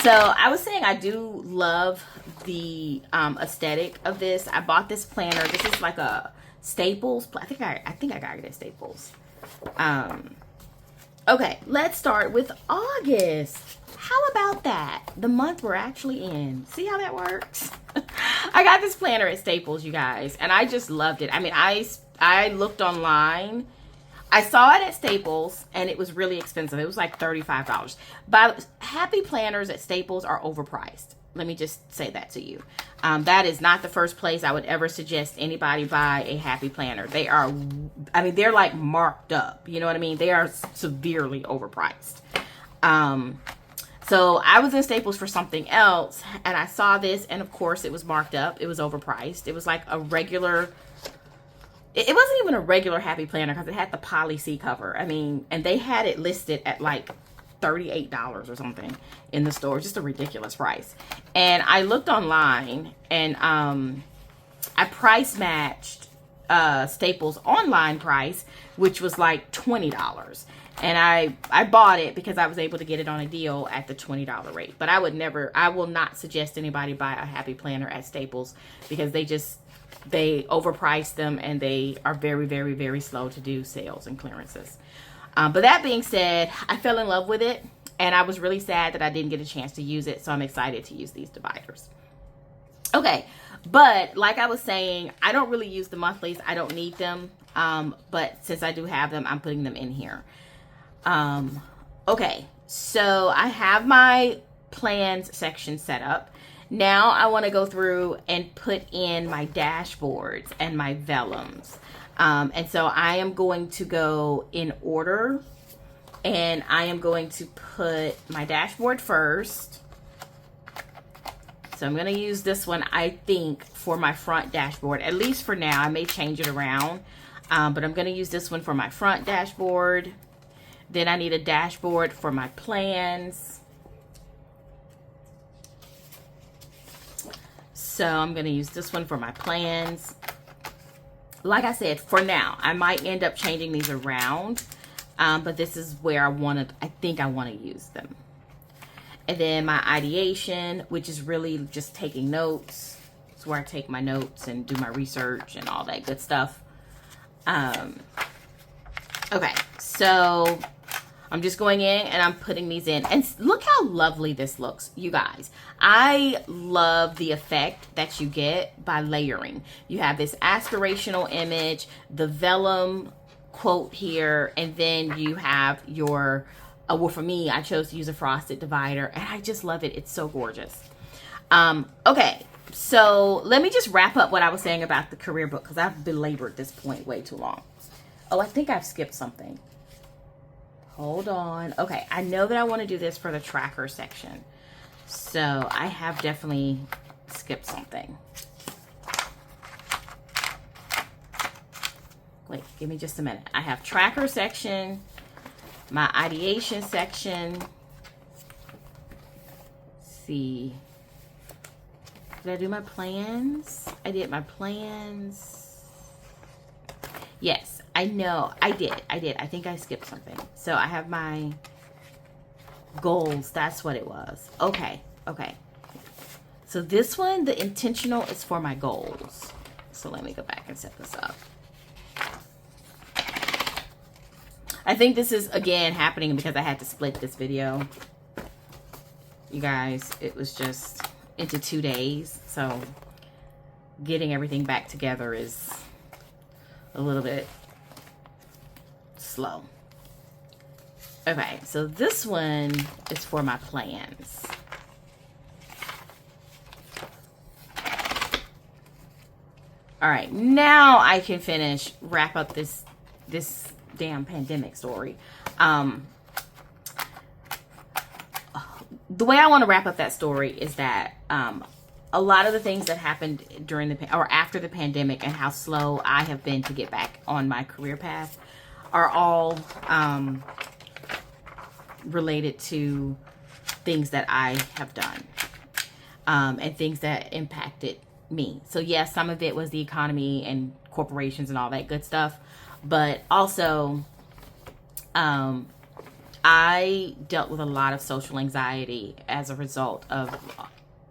So I was saying I do love the aesthetic of this. I bought this planner. This is like a Staples. I think I got it at Staples. Okay, let's start with August. How about that? The month we're actually in. See how that works? I got this planner at Staples, you guys, and I just loved it. I mean, I looked online I saw it at Staples and it was really expensive. It was like $35. But Happy Planners at Staples are overpriced. Let me just say that to you. That is not the first place I would ever suggest anybody buy a Happy Planner. They are, I mean, they're like marked up. You know what I mean? They are severely overpriced. So I was in Staples for something else and I saw this, and of course it was marked up. It was overpriced. It was like a regular, it wasn't even a regular Happy Planner because it had the Poly C cover. I mean, and they had it listed at like $38 or something in the store. Just a ridiculous price. And I looked online and I price matched Staples online price, which was like $20. And I bought it because I was able to get it on a deal at the $20 rate. But I will not suggest anybody buy a Happy Planner at Staples because they overprice them and they are very, very, very slow to do sales and clearances. But that being said, I fell in love with it, and I was really sad that I didn't get a chance to use it, so I'm excited to use these dividers. Okay, but like I was saying, I don't really use the monthlies. I don't need them, but since I do have them, I'm putting them in here. Okay, so I have my plans section set up. Now I want to go through and put in my dashboards and my vellums. And so I am going to go in order, and I am going to put my dashboard first. So I'm going to use this one, I think, for my front dashboard, at least for now. I may change it around, but I'm going to use this one for my front dashboard. Then I need a dashboard for my plans. So I'm going to use this one for my plans. Like I said, for now, I might end up changing these around, but this is where I think I want to use them. And then my ideation, which is really just taking notes. It's where I take my notes and do my research and all that good stuff. Okay, so I'm just going in and I'm putting these in. And look how lovely this looks, you guys. I love the effect that you get by layering. You have this aspirational image, the vellum quote here, and then you have your, well, for me, I chose to use a frosted divider, and I just love it. It's so gorgeous. Okay, so let me just wrap up what I was saying about the career book, because I've belabored this point way too long. Oh, I think I've skipped something. Hold on. Okay, I know that I want to do this for the tracker section. So I have definitely skipped something. Wait, give me just a minute. I have tracker section, my ideation section. Let's see. Did I do my plans? I did my plans. Yes, I know. I did. I think I skipped something. So I have my goals. That's what it was. Okay. So this one, the intentional, is for my goals. So let me go back and set this up. I think this is, again, happening because I had to split this video. You guys, it was just into 2 days. So getting everything back together is a little bit slow. Okay, so this one is for my plans. All right, now I can wrap up this damn pandemic story. The way I want to wrap up that story is that a lot of the things that happened during or after the pandemic and how slow I have been to get back on my career path are all related to things that I have done and things that impacted me. So yes, some of it was the economy and corporations and all that good stuff, but also I dealt with a lot of social anxiety as a result of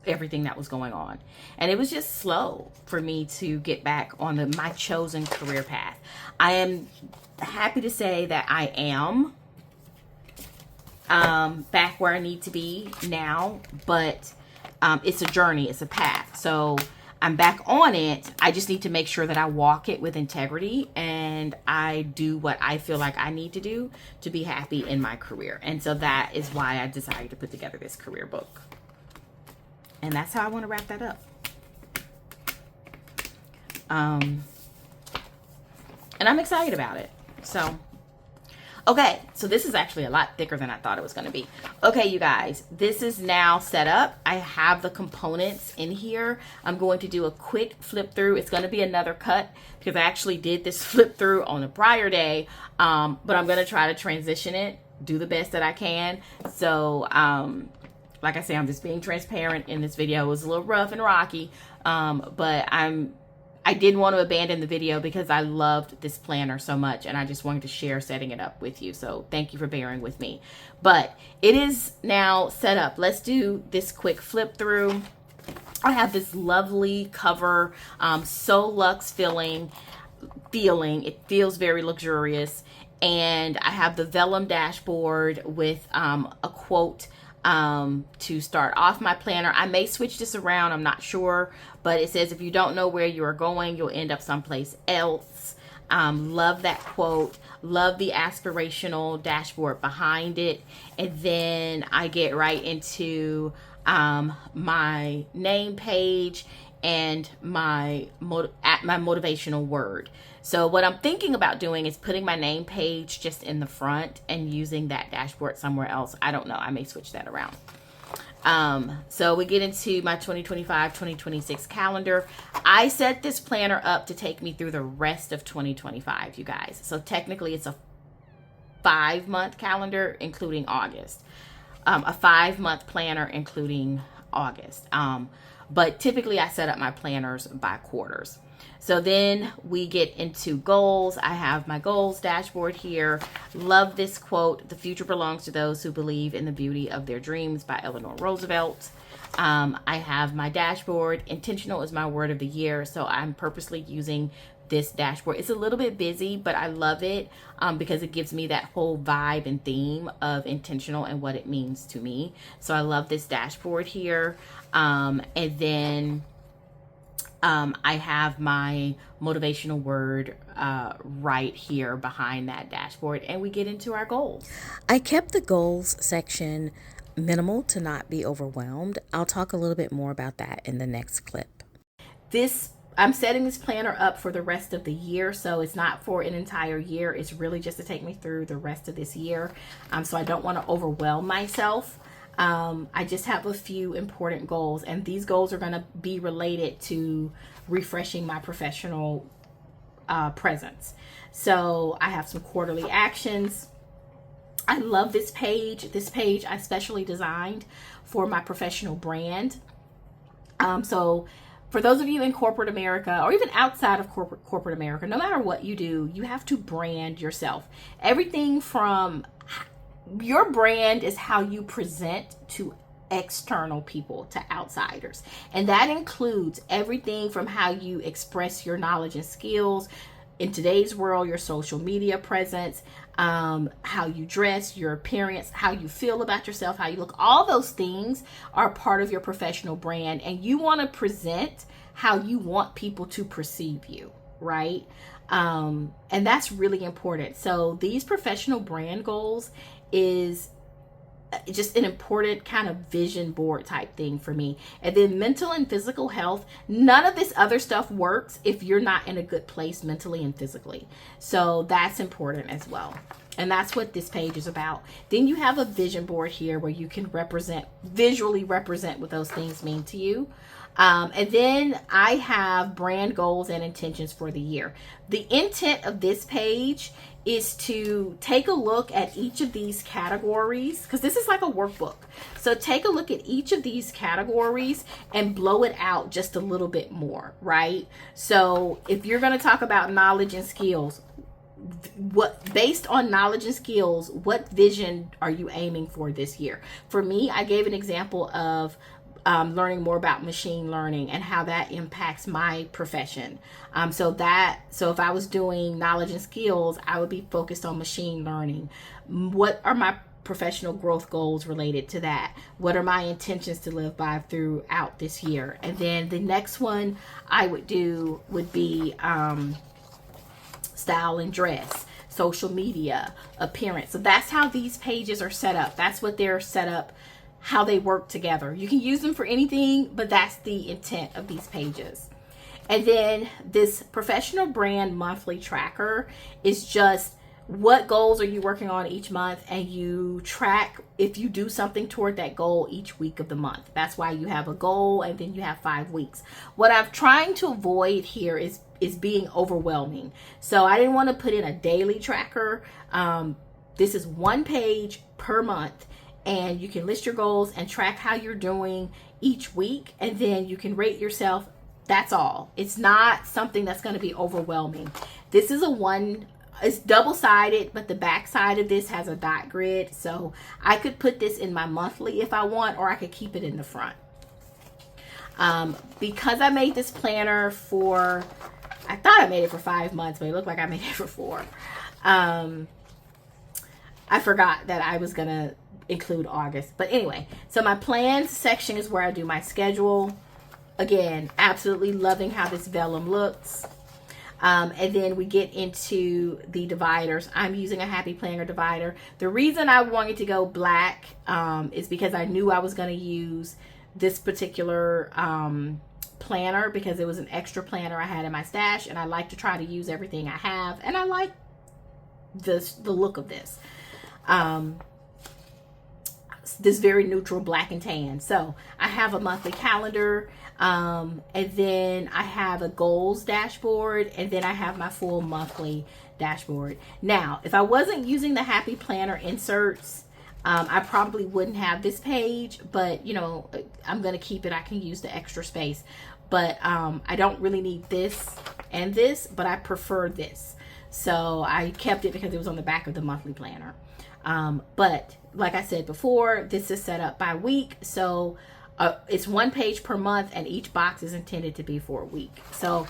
everything that was going on, and it was just slow for me to get back on my chosen career path. I am happy to say that I am back where I need to be now, but it's a journey, it's a path. So I'm back on it. I just need to make sure that I walk it with integrity and I do what I feel like I need to do to be happy in my career. And so that is why I decided to put together this career book. And that's how I want to wrap that up. And I'm excited about it. So, okay, so this is actually a lot thicker than I thought it was going to be. Okay, you guys, this is now set up. I have the components in here. I'm going to do a quick flip through. It's going to be another cut because I actually did this flip through on a prior day, but I'm going to try to transition it, do the best that I can. So, like I say, I'm just being transparent in this video. It was a little rough and rocky, but I didn't want to abandon the video because I loved this planner so much and I just wanted to share setting it up with you. So thank you for bearing with me. But it is now set up. Let's do this quick flip through. I have this lovely cover, so luxe feeling. It feels very luxurious. And I have the vellum dashboard with a quote to start off my planner. I may switch this around, I'm not sure, but it says if you don't know where you are going, you'll end up someplace else. Love that quote. Love the aspirational dashboard behind it. And then I get right into my name page and my motivational word. So what I'm thinking about doing is putting my name page just in the front and using that dashboard somewhere else. I don't know. I may switch that around. So we get into my 2025-2026 calendar. I set this planner up to take me through the rest of 2025, you guys. So technically it's a 5-month calendar, including August. A 5-month planner, including August. But typically I set up my planners by quarters. So then we get into goals. I have my goals dashboard here. Love this quote, "The future belongs to those who believe in the beauty of their dreams," by Eleanor Roosevelt. I have my dashboard. Intentional is my word of the year. So I'm purposely using this dashboard. It's a little bit busy, but I love it because it gives me that whole vibe and theme of intentional and what it means to me. So I love this dashboard here. And then I have my motivational word right here behind that dashboard, and we get into our goals. I kept the goals section minimal to not be overwhelmed. I'll talk a little bit more about that in the next clip. I'm setting this planner up for the rest of the year, so it's not for an entire year. It's really just to take me through the rest of this year. So I don't want to overwhelm myself. I just have a few important goals, and these goals are going to be related to refreshing my professional presence. So I have some quarterly actions. I love this page. This page I specially designed for my professional brand. So for those of you in corporate America, or even outside of corporate America, no matter what you do, you have to brand yourself. Everything from your brand is how you present to external people, to outsiders. And that includes everything from how you express your knowledge and skills in today's world, your social media presence, how you dress, your appearance, how you feel about yourself, how you look. All those things are part of your professional brand, and you want to present how you want people to perceive you, right? And that's really important. So these professional brand goals is just an important kind of vision board type thing for me. And then mental and physical health, none of this other stuff works if you're not in a good place mentally and physically. So that's important as well. And that's what this page is about. Then you have a vision board here where you can visually represent what those things mean to you. And then I have brand goals and intentions for the year. The intent of this page is to take a look at each of these categories, because this is like a workbook. So take a look at each of these categories and blow it out just a little bit more, right? So if you're going to talk about knowledge and skills, based on knowledge and skills, what vision are you aiming for this year? For me, I gave an example of learning more about machine learning and how that impacts my profession. So if I was doing knowledge and skills, I would be focused on machine learning. What are my professional growth goals related to that. What are my intentions to live by throughout this year? And then the next one I would do would be style and dress, social media, appearance. So that's how these pages are set up. That's what they're set up, how they work together. You can use them for anything, but that's the intent of these pages. And then this professional brand monthly tracker is just what goals are you working on each month, and you track if you do something toward that goal each week of the month. That's why you have a goal and then you have 5 weeks. What I'm trying to avoid here is being overwhelming. So I didn't want to put in a daily tracker. This is 1 page per month, and you can list your goals and track how you're doing each week, and then you can rate yourself. That's all. It's not something that's going to be overwhelming. This is it's double-sided, but the back side of this has a dot grid. So I could put this in my monthly if I want, or I could keep it in the front. Because I made this planner I thought I made it for 5 months, but it looked like I made it for 4. I forgot that I was going to include August. But anyway, so my plans section is where I do my schedule. Again, absolutely loving how this vellum looks. And then we get into the dividers. I'm using a Happy Planner divider. The reason I wanted to go black is because I knew I was going to use this particular planner because it was an extra planner I had in my stash, and I like to try to use everything I have, and I like the look of this. This very neutral black and tan. So I have a monthly calendar, and then I have a goals dashboard, and then I have my full monthly dashboard. Now, if I wasn't using the Happy Planner inserts, I probably wouldn't have this page, but you know, I'm going to keep it. I can use the extra space, but I don't really need this and this, but I prefer this. So I kept it because it was on the back of the monthly planner. But like I said before, this is set up by week. So it's 1 page per month, and each box is intended to be for a week. So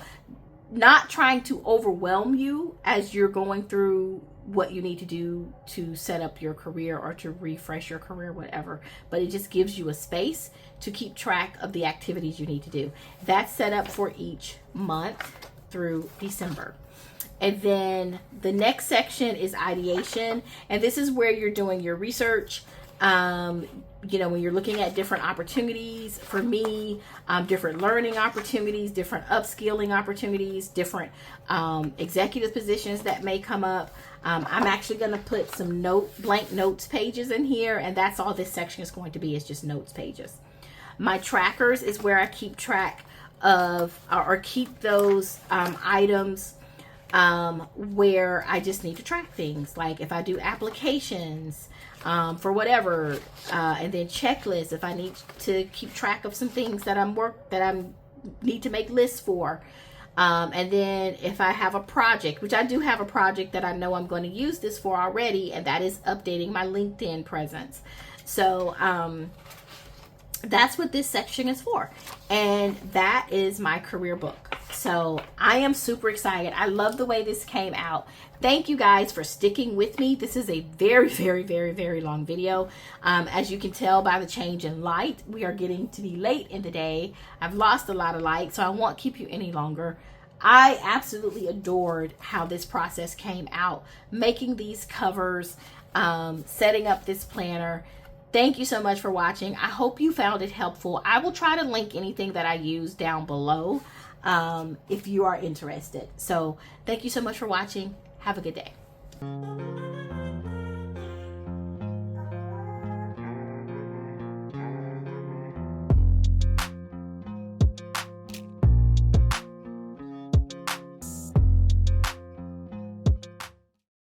not trying to overwhelm you as you're going through what you need to do to set up your career or to refresh your career, whatever, but it just gives you a space to keep track of the activities you need to do. That's set up for each month through December. And then the next section is ideation, and this is where you're doing your research. You know, when you're looking at different opportunities, for me, different learning opportunities, different upskilling opportunities, different executive positions that may come up. I'm actually going to put some blank notes pages in here, and that's all this section is going to be, is just notes pages. My trackers is where I keep track of, or keep those items where I just need to track things, like if I do applications for whatever, and then checklists if I need to keep track of some things that I need to make lists for, and then if I have a project, which I do have a project that I know I'm going to use this for already, and that is updating my LinkedIn presence. So that's what this section is for, and that is my career book. So I am super excited. I love the way this came out. Thank you guys for sticking with me. This is a very, very, very, very long video. As you can tell by the change in light, we are getting to be late in the day. I've lost a lot of light, so I won't keep you any longer. I absolutely adored how this process came out, making these covers, setting up this planner. Thank you so much for watching. I hope you found it helpful. I will try to link anything that I use down below if you are interested. So thank you so much for watching. Have a good day.